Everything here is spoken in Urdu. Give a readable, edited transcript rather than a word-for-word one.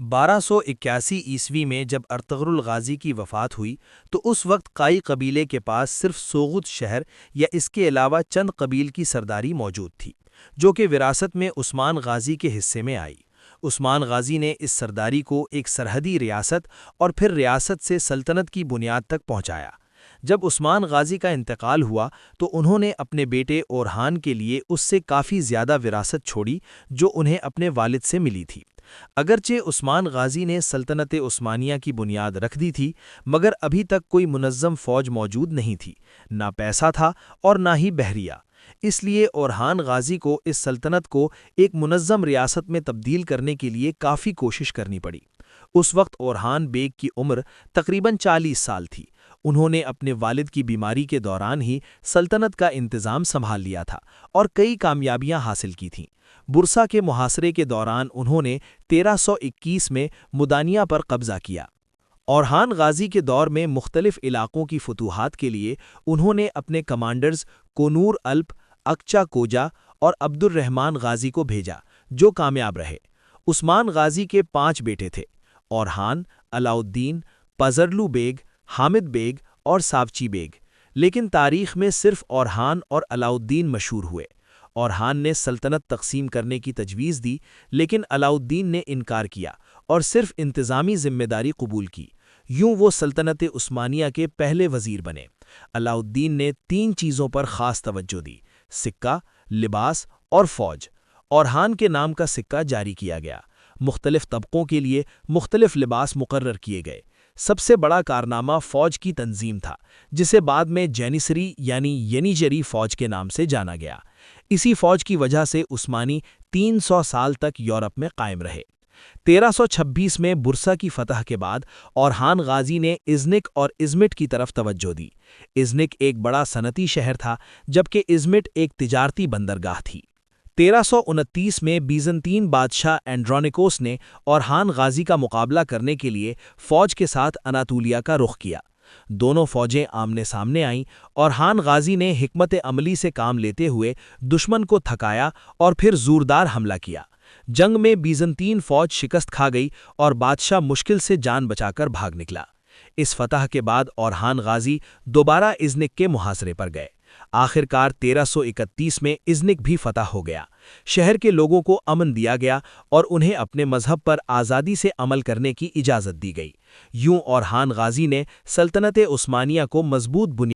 1281 میں جب ارطغرل غازی کی وفات ہوئی تو اس وقت قائی قبیلے کے پاس صرف سوغد شہر یا اس کے علاوہ چند قبیل کی سرداری موجود تھی، جو کہ وراثت میں عثمان غازی کے حصے میں آئی۔ عثمان غازی نے اس سرداری کو ایک سرحدی ریاست اور پھر ریاست سے سلطنت کی بنیاد تک پہنچایا۔ جب عثمان غازی کا انتقال ہوا تو انہوں نے اپنے بیٹے اورحان کے لیے اس سے کافی زیادہ وراثت چھوڑی جو انہیں اپنے والد سے ملی تھی۔ اگرچہ عثمان غازی نے سلطنت عثمانیہ کی بنیاد رکھ دی تھی، مگر ابھی تک کوئی منظم فوج موجود نہیں تھی، نہ پیسہ تھا اور نہ ہی بحریہ۔ اس لیے اورحان غازی کو اس سلطنت کو ایک منظم ریاست میں تبدیل کرنے کے لیے کافی کوشش کرنی پڑی۔ اس وقت اورحان بیگ کی عمر تقریباً 40 سال تھی۔ انہوں نے اپنے والد کی بیماری کے دوران ہی سلطنت کا انتظام سنبھال لیا تھا اور کئی کامیابیاں حاصل کی تھیں۔ برسا کے محاصرے کے دوران انہوں نے 1321 میں مدانیہ پر قبضہ کیا۔ اورحان غازی کے دور میں مختلف علاقوں کی فتوحات کے لیے انہوں نے اپنے کمانڈرز کونور الپ، اکچا کوجا اور عبد الرحمن غازی کو بھیجا، جو کامیاب رہے۔ عثمان غازی کے 5 بیٹے تھے: Orhan, Alaeddin, Pazarlu Bey, Hamid Bey اور ساوچی بیگ، لیکن تاریخ میں صرف اورحان اور علاؤالدین مشہور ہوئے۔ اورحان نے سلطنت تقسیم کرنے کی تجویز دی، لیکن علاؤالدین نے انکار کیا اور صرف انتظامی ذمہ داری قبول کی۔ یوں وہ سلطنت عثمانیہ کے پہلے وزیر بنے۔ علاؤالدین نے 3 چیزوں پر خاص توجہ دی: سکہ، لباس اور فوج۔ اورحان کے نام کا سکہ جاری کیا گیا۔ مختلف طبقوں کے لیے مختلف لباس مقرر کیے گئے۔ سب سے بڑا کارنامہ فوج کی تنظیم تھا، جسے بعد میں جینیسری یعنی ینیجری فوج کے نام سے جانا گیا۔ اسی فوج کی وجہ سے عثمانی 300 سال تک یورپ میں قائم رہے۔ 1326 میں برسا کی فتح کے بعد اورحان غازی نے ازنک اور ازمٹ کی طرف توجہ دی۔ ازنک ایک بڑا صنعتی شہر تھا، جبکہ ازمٹ ایک تجارتی بندرگاہ تھی۔ 1329 میں بیزنطین بادشاہ اینڈرونیکوس نے اورحان غازی کا مقابلہ کرنے کے لیے فوج کے ساتھ اناطولیہ کا رخ کیا۔ دونوں فوجیں آمنے سامنے آئیں۔ اورحان غازی نے حکمت عملی سے کام لیتے ہوئے دشمن کو تھکایا اور پھر زوردار حملہ کیا۔ جنگ میں بیزنطین فوج شکست کھا گئی اور بادشاہ مشکل سے جان بچا کر بھاگ نکلا۔ اس فتح کے بعد اورحان غازی دوبارہ ازنک کے محاصرے پر گئے۔ آخر کار 1331 میں ازنک بھی فتح ہو گیا۔ شہر کے لوگوں کو امن دیا گیا اور انہیں اپنے مذہب پر آزادی سے عمل کرنے کی اجازت دی گئی۔ یوں اورحان غازی نے سلطنت عثمانیہ کو مضبوط بنیاد